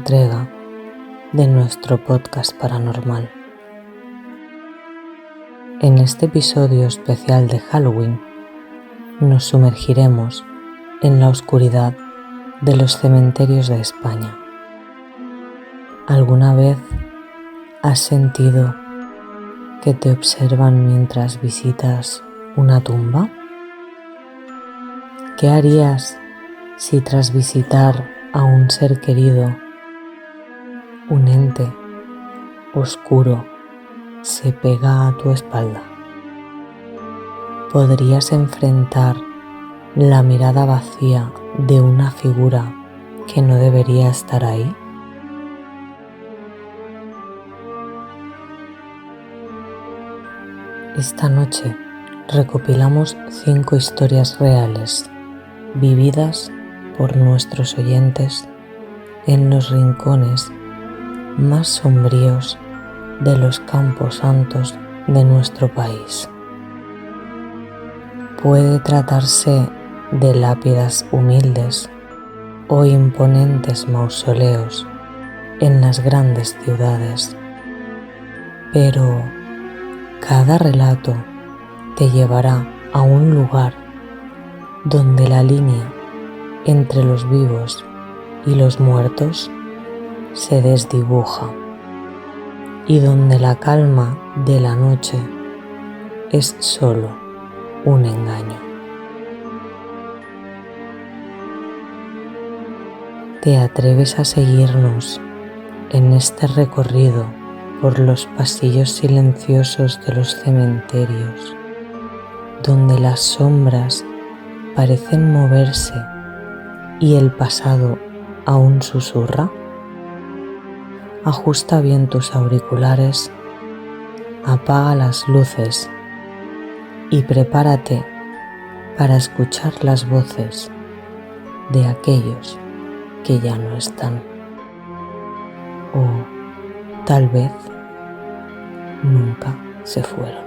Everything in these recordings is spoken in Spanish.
entrega de nuestro podcast paranormal. En este episodio especial de Halloween nos sumergiremos en la oscuridad de los cementerios de España. ¿Alguna vez has sentido que te observan mientras visitas una tumba? ¿Qué harías si tras visitar a un ser querido, un ente oscuro se pega a tu espalda? ¿Podrías enfrentar la mirada vacía de una figura que no debería estar ahí? Esta noche recopilamos 5 historias reales vividas por nuestros oyentes en los rincones más sombríos de los campos santos de nuestro país. Puede tratarse de lápidas humildes o imponentes mausoleos en las grandes ciudades, pero cada relato te llevará a un lugar donde la línea entre los vivos y los muertos se desdibuja y donde la calma de la noche es solo un engaño. ¿Te atreves a seguirnos en este recorrido por los pasillos silenciosos de los cementerios, donde las sombras parecen moverse y el pasado aún susurra? Ajusta bien tus auriculares, apaga las luces y prepárate para escuchar las voces de aquellos que ya no están, o tal vez nunca se fueron.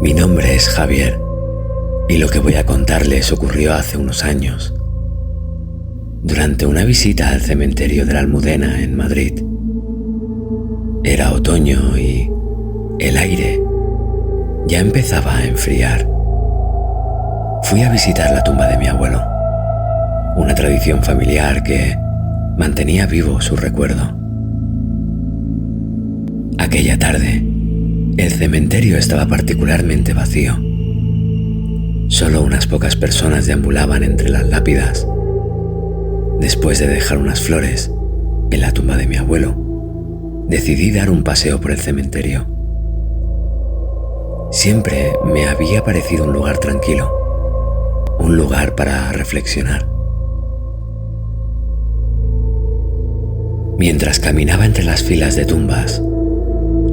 Mi nombre es Javier y lo que voy a contarles ocurrió hace unos años, durante una visita al cementerio de la Almudena en Madrid. Era otoño y el aire ya empezaba a enfriar. Fui a visitar la tumba de mi abuelo, una tradición familiar que mantenía vivo su recuerdo. Aquella tarde, el cementerio estaba particularmente vacío. Solo unas pocas personas deambulaban entre las lápidas. Después de dejar unas flores en la tumba de mi abuelo, decidí dar un paseo por el cementerio. Siempre me había parecido un lugar tranquilo, un lugar para reflexionar. Mientras caminaba entre las filas de tumbas,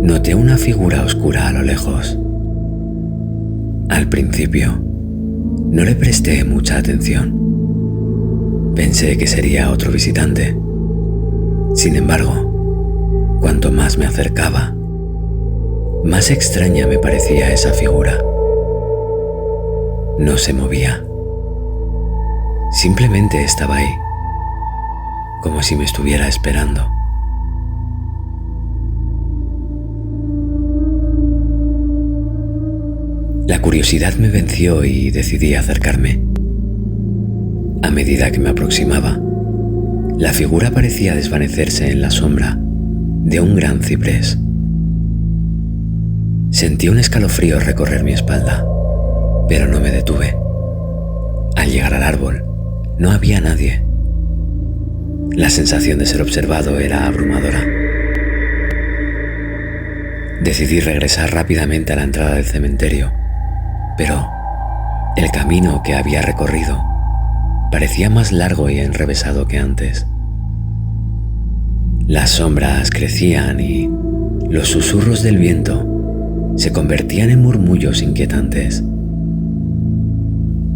noté una figura oscura a lo lejos. Al principio, no le presté mucha atención. Pensé que sería otro visitante. Sin embargo, cuanto más me acercaba, más extraña me parecía esa figura. No se movía. Simplemente estaba ahí, como si me estuviera esperando. La curiosidad me venció y decidí acercarme. A medida que me aproximaba, la figura parecía desvanecerse en la sombra de un gran ciprés. Sentí un escalofrío recorrer mi espalda, pero no me detuve. Al llegar al árbol, no había nadie. La sensación de ser observado era abrumadora. Decidí regresar rápidamente a la entrada del cementerio, pero el camino que había recorrido parecía más largo y enrevesado que antes. Las sombras crecían y los susurros del viento se convertían en murmullos inquietantes.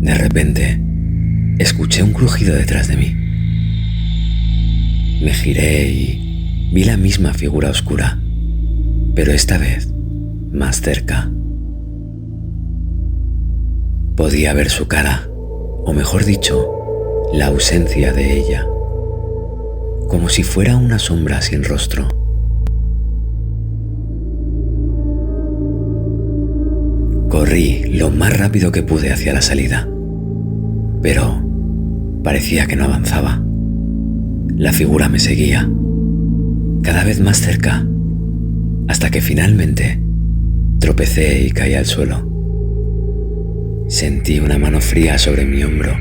De repente, escuché un crujido detrás de mí. Me giré y vi la misma figura oscura, pero esta vez más cerca. Podía ver su cara, o mejor dicho, la ausencia de ella, como si fuera una sombra sin rostro. Corrí lo más rápido que pude hacia la salida, pero parecía que no avanzaba. La figura me seguía, cada vez más cerca, hasta que finalmente tropecé y caí al suelo. Sentí una mano fría sobre mi hombro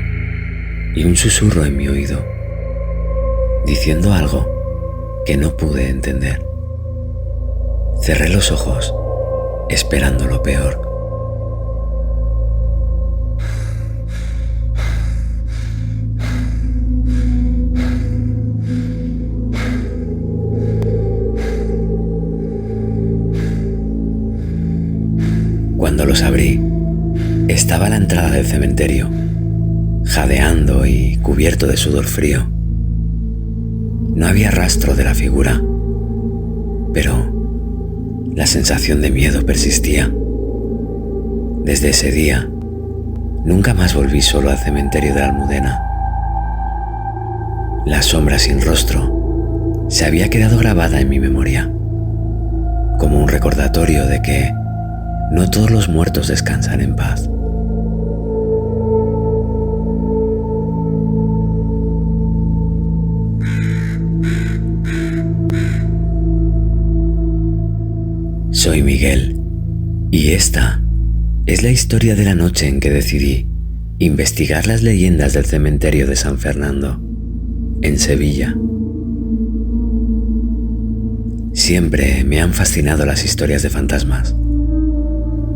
y un susurro en mi oído, diciendo algo que no pude entender. Cerré los ojos, esperando lo peor. Cuando los abrí, estaba a la entrada del cementerio, jadeando y cubierto de sudor frío. No había rastro de la figura, pero la sensación de miedo persistía. Desde ese día, nunca más volví solo al cementerio de la Almudena. La sombra sin rostro se había quedado grabada en mi memoria, como un recordatorio de que no todos los muertos descansan en paz. Soy Miguel, y esta es la historia de la noche en que decidí investigar las leyendas del cementerio de San Fernando, en Sevilla. Siempre me han fascinado las historias de fantasmas,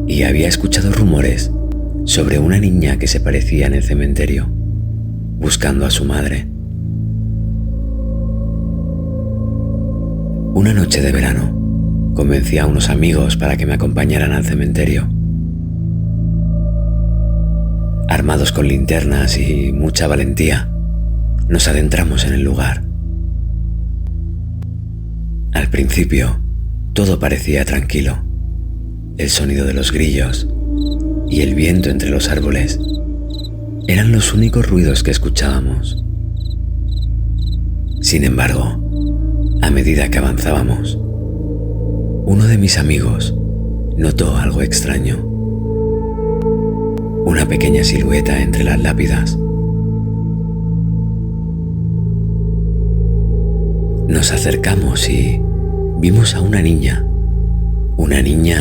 y había escuchado rumores sobre una niña que se parecía en el cementerio, buscando a su madre. Una noche de verano, convencí a unos amigos para que me acompañaran al cementerio. Armados con linternas y mucha valentía, nos adentramos en el lugar. Al principio, todo parecía tranquilo. El sonido de los grillos y el viento entre los árboles eran los únicos ruidos que escuchábamos. Sin embargo, a medida que avanzábamos, uno de mis amigos notó algo extraño. Una pequeña silueta entre las lápidas. Nos acercamos y vimos a una niña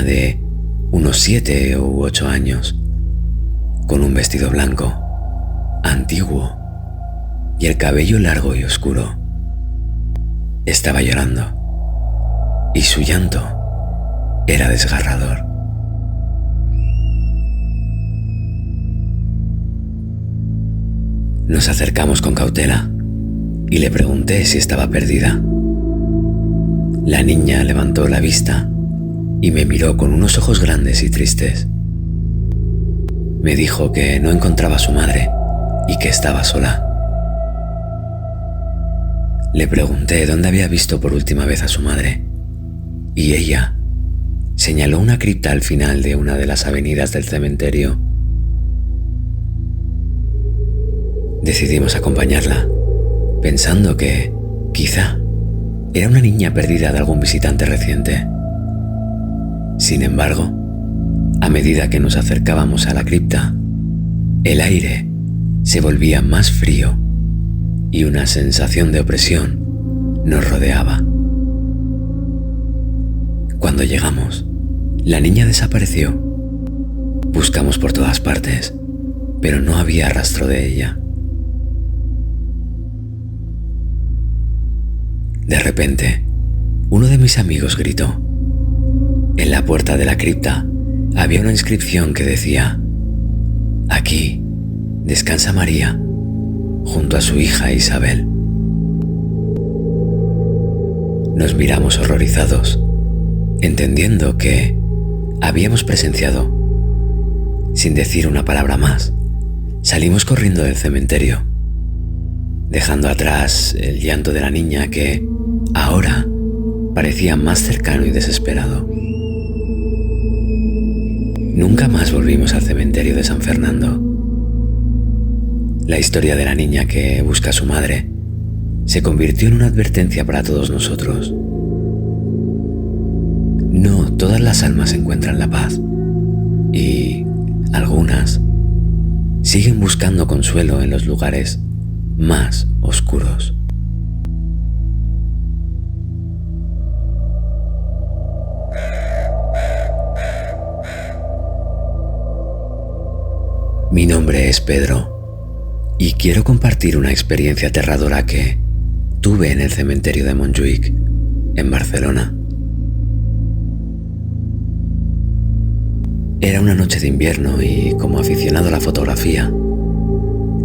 de unos 7 u 8 años, con un vestido blanco, antiguo, y el cabello largo y oscuro. Estaba llorando, y su llanto era desgarrador. Nos acercamos con cautela y le pregunté si estaba perdida. La niña levantó la vista y me miró con unos ojos grandes y tristes. Me dijo que no encontraba a su madre y que estaba sola. Le pregunté dónde había visto por última vez a su madre, y ella señaló una cripta al final de una de las avenidas del cementerio. Decidimos acompañarla, pensando que, quizá, era una niña perdida de algún visitante reciente. Sin embargo, a medida que nos acercábamos a la cripta, el aire se volvía más frío y una sensación de opresión nos rodeaba. Cuando llegamos, la niña desapareció. Buscamos por todas partes, pero no había rastro de ella. De repente, uno de mis amigos gritó. En la puerta de la cripta había una inscripción que decía: aquí descansa María, junto a su hija Isabel. Nos miramos horrorizados, entendiendo que habíamos presenciado. Sin decir una palabra más, salimos corriendo del cementerio, dejando atrás el llanto de la niña que ahora parecía más cercano y desesperado. Nunca más volvimos al cementerio de San Fernando. La historia de la niña que busca a su madre se convirtió en una advertencia para todos nosotros. No todas las almas encuentran la paz y algunas siguen buscando consuelo en los lugares más oscuros. Mi nombre es Pedro y quiero compartir una experiencia aterradora que tuve en el cementerio de Montjuïc, en Barcelona. Era una noche de invierno y, como aficionado a la fotografía,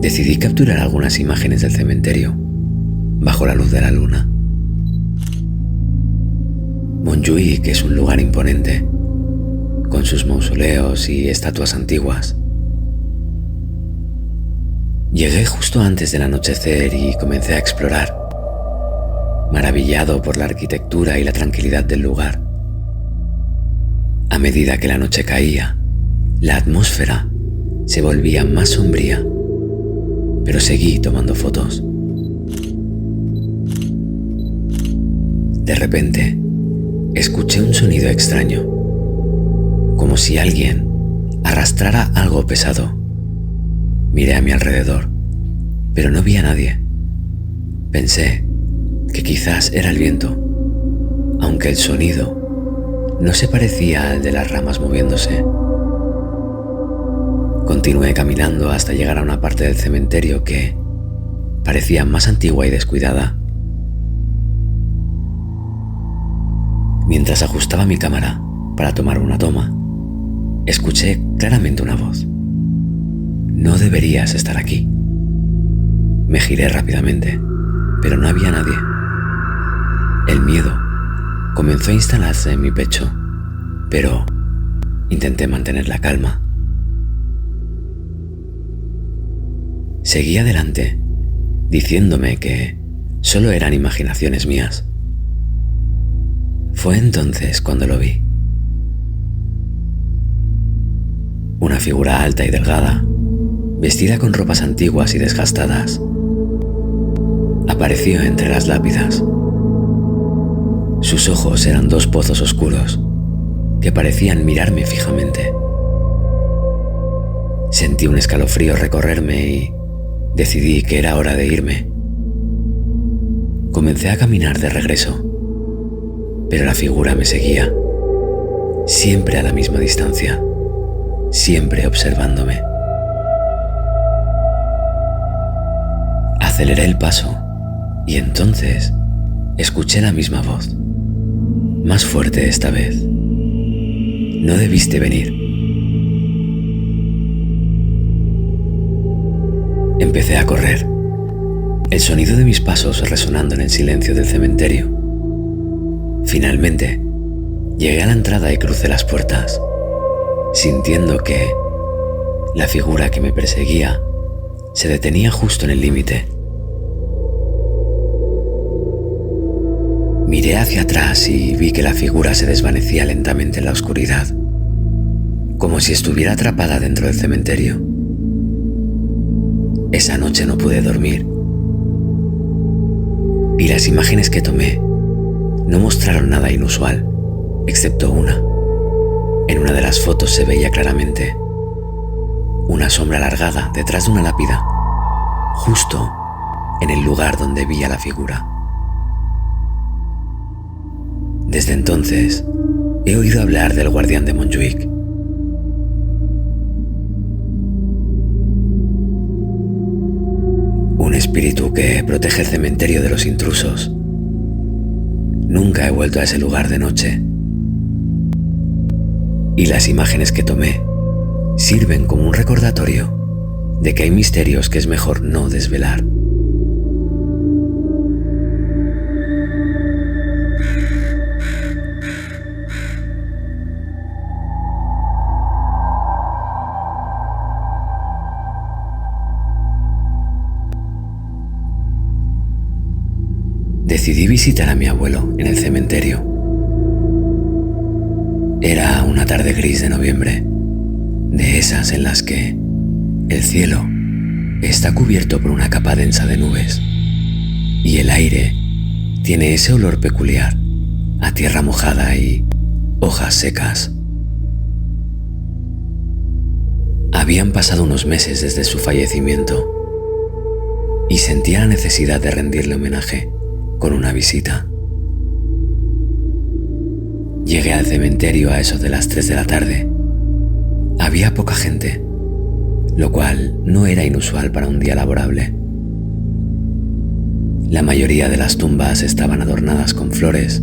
decidí capturar algunas imágenes del cementerio bajo la luz de la luna. Montjuïc es un lugar imponente, con sus mausoleos y estatuas antiguas. Llegué justo antes del anochecer y comencé a explorar, maravillado por la arquitectura y la tranquilidad del lugar. A medida que la noche caía, la atmósfera se volvía más sombría, pero seguí tomando fotos. De repente, escuché un sonido extraño, como si alguien arrastrara algo pesado. Miré a mi alrededor, pero no vi a nadie. Pensé que quizás era el viento, aunque el sonido no se parecía al de las ramas moviéndose. Continué caminando hasta llegar a una parte del cementerio que parecía más antigua y descuidada. Mientras ajustaba mi cámara para tomar una toma, escuché claramente una voz. No deberías estar aquí. Me giré rápidamente, pero no había nadie. El miedo comenzó a instalarse en mi pecho, pero intenté mantener la calma. Seguí adelante, diciéndome que solo eran imaginaciones mías. Fue entonces cuando lo vi. Una figura alta y delgada, vestida con ropas antiguas y desgastadas, apareció entre las lápidas. Sus ojos eran dos pozos oscuros que parecían mirarme fijamente. Sentí un escalofrío recorrerme y decidí que era hora de irme. Comencé a caminar de regreso, pero la figura me seguía, siempre a la misma distancia, siempre observándome. Aceleré el paso y entonces escuché la misma voz, más fuerte esta vez. No debiste venir. Empecé a correr, el sonido de mis pasos resonando en el silencio del cementerio. Finalmente, llegué a la entrada y crucé las puertas, sintiendo que la figura que me perseguía se detenía justo en el límite. Miré hacia atrás y vi que la figura se desvanecía lentamente en la oscuridad, como si estuviera atrapada dentro del cementerio. Esa noche no pude dormir, y las imágenes que tomé no mostraron nada inusual, excepto una. En una de las fotos se veía claramente una sombra alargada detrás de una lápida, justo en el lugar donde vi a la figura. Desde entonces, he oído hablar del guardián de Montjuïc. Un espíritu que protege el cementerio de los intrusos. Nunca he vuelto a ese lugar de noche. Y las imágenes que tomé sirven como un recordatorio de que hay misterios que es mejor no desvelar. Decidí visitar a mi abuelo en el cementerio. Era una tarde gris de noviembre, de esas en las que el cielo está cubierto por una capa densa de nubes y el aire tiene ese olor peculiar a tierra mojada y hojas secas. Habían pasado unos meses desde su fallecimiento y sentía la necesidad de rendirle homenaje con una visita. Llegué al cementerio a eso de las 3 de la tarde. Había poca gente, lo cual no era inusual para un día laborable. La mayoría de las tumbas estaban adornadas con flores,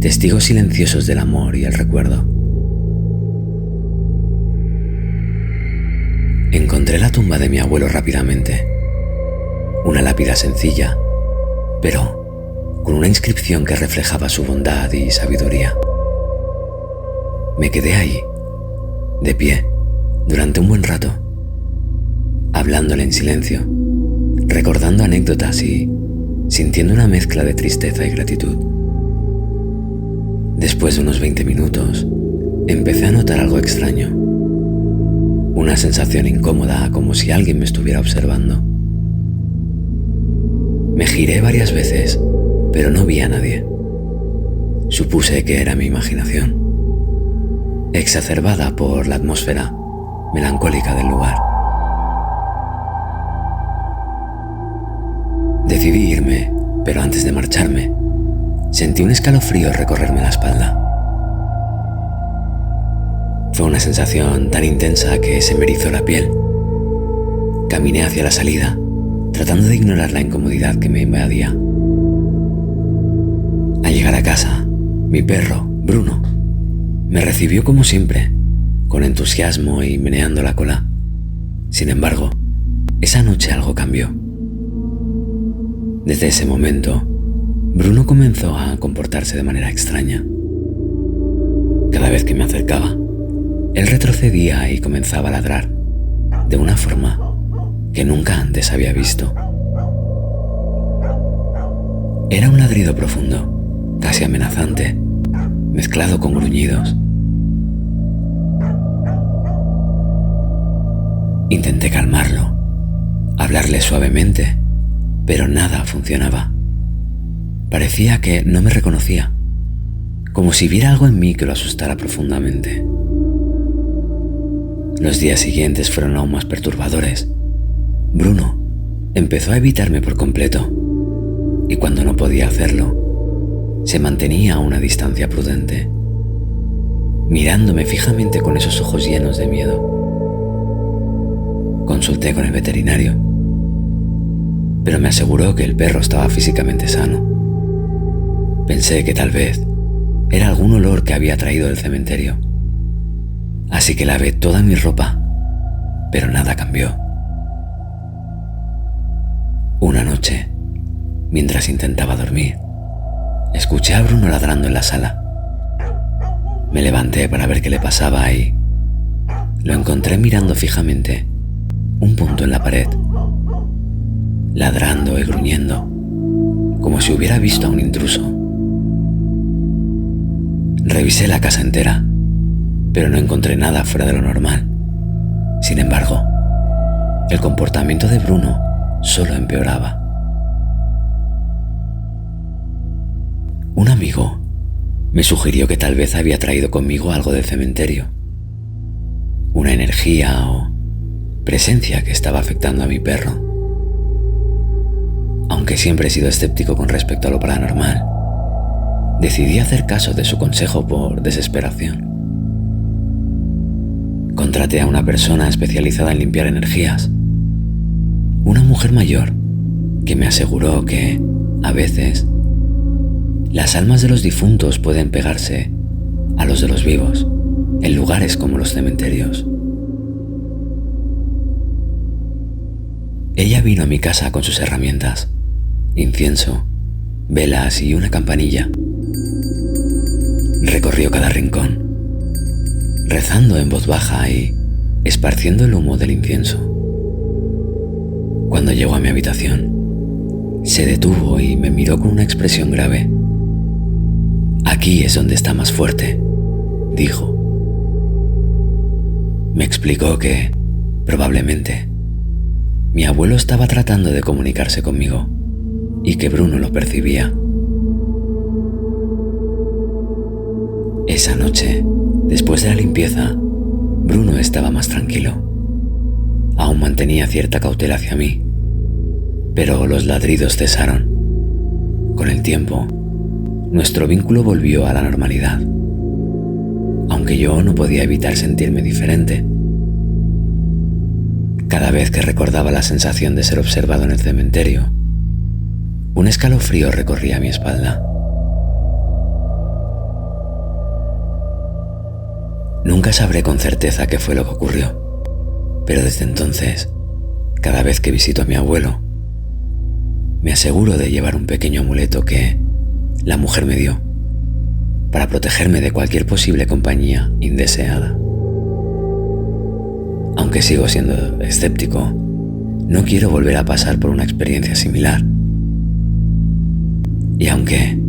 testigos silenciosos del amor y el recuerdo. Encontré la tumba de mi abuelo rápidamente. Una lápida sencilla, pero con una inscripción que reflejaba su bondad y sabiduría. Me quedé ahí, de pie, durante un buen rato, hablándole en silencio, recordando anécdotas y sintiendo una mezcla de tristeza y gratitud. Después de unos 20 minutos, empecé a notar algo extraño, una sensación incómoda, como si alguien me estuviera observando. Me giré varias veces, pero no vi a nadie. Supuse que era mi imaginación, exacerbada por la atmósfera melancólica del lugar. Decidí irme, pero antes de marcharme, sentí un escalofrío recorrerme la espalda. Fue una sensación tan intensa que se me erizó la piel. Caminé hacia la salida, tratando de ignorar la incomodidad que me invadía. Al llegar a casa, mi perro, Bruno, me recibió como siempre, con entusiasmo y meneando la cola. Sin embargo, esa noche algo cambió. Desde ese momento, Bruno comenzó a comportarse de manera extraña. Cada vez que me acercaba, él retrocedía y comenzaba a ladrar, de una forma que nunca antes había visto. Era un ladrido profundo, casi amenazante, mezclado con gruñidos. Intenté calmarlo, hablarle suavemente, pero nada funcionaba. Parecía que no me reconocía, como si viera algo en mí que lo asustara profundamente. Los días siguientes fueron aún más perturbadores. Bruno empezó a evitarme por completo, y cuando no podía hacerlo, se mantenía a una distancia prudente, mirándome fijamente con esos ojos llenos de miedo. Consulté con el veterinario, pero me aseguró que el perro estaba físicamente sano. Pensé que tal vez era algún olor que había traído del cementerio, así que lavé toda mi ropa, pero nada cambió. Una noche, mientras intentaba dormir, escuché a Bruno ladrando en la sala. Me levanté para ver qué le pasaba y lo encontré mirando fijamente un punto en la pared, ladrando y gruñendo, como si hubiera visto a un intruso. Revisé la casa entera, pero no encontré nada fuera de lo normal. Sin embargo, el comportamiento de Bruno solo empeoraba. Un amigo me sugirió que tal vez había traído conmigo algo del cementerio, una energía o presencia que estaba afectando a mi perro. Aunque siempre he sido escéptico con respecto a lo paranormal, decidí hacer caso de su consejo por desesperación. Contraté a una persona especializada en limpiar energías, una mujer mayor que me aseguró que, a veces, las almas de los difuntos pueden pegarse a los de los vivos en lugares como los cementerios. Ella vino a mi casa con sus herramientas, incienso, velas y una campanilla. Recorrió cada rincón, rezando en voz baja y esparciendo el humo del incienso. Cuando llegó a mi habitación, se detuvo y me miró con una expresión grave. «Aquí es donde está más fuerte», dijo. Me explicó que, probablemente, mi abuelo estaba tratando de comunicarse conmigo y que Bruno lo percibía. Esa noche, después de la limpieza, Bruno estaba más tranquilo. Aún mantenía cierta cautela hacia mí, pero los ladridos cesaron. Con el tiempo, nuestro vínculo volvió a la normalidad, aunque yo no podía evitar sentirme diferente. Cada vez que recordaba la sensación de ser observado en el cementerio, un escalofrío recorría mi espalda. Nunca sabré con certeza qué fue lo que ocurrió, pero desde entonces, cada vez que visito a mi abuelo, me aseguro de llevar un pequeño amuleto que la mujer me dio para protegerme de cualquier posible compañía indeseada. Aunque sigo siendo escéptico, no quiero volver a pasar por una experiencia similar. Y aunque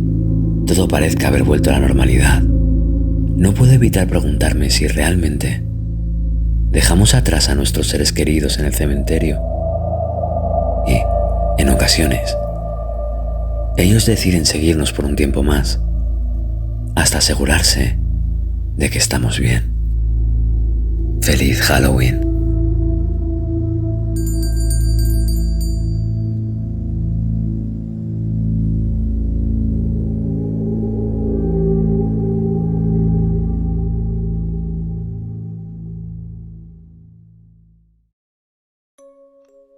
todo parezca haber vuelto a la normalidad, no puedo evitar preguntarme si realmente dejamos atrás a nuestros seres queridos en el cementerio. Y, en ocasiones, ellos deciden seguirnos por un tiempo más, hasta asegurarse de que estamos bien. ¡Feliz Halloween!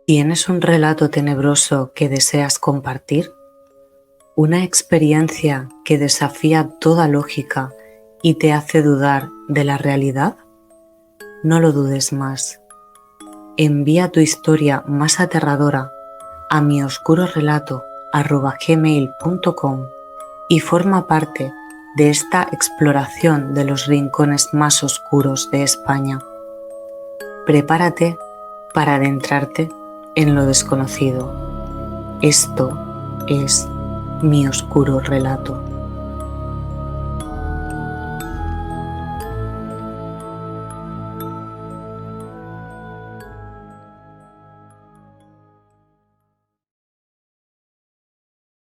¿Tienes un relato tenebroso que deseas compartir? ¿Una experiencia que desafía toda lógica y te hace dudar de la realidad? No lo dudes más. Envía tu historia más aterradora a mioscurorelato@gmail.com y forma parte de esta exploración de los rincones más oscuros de España. Prepárate para adentrarte en lo desconocido. Esto es Mi Oscuro Relato.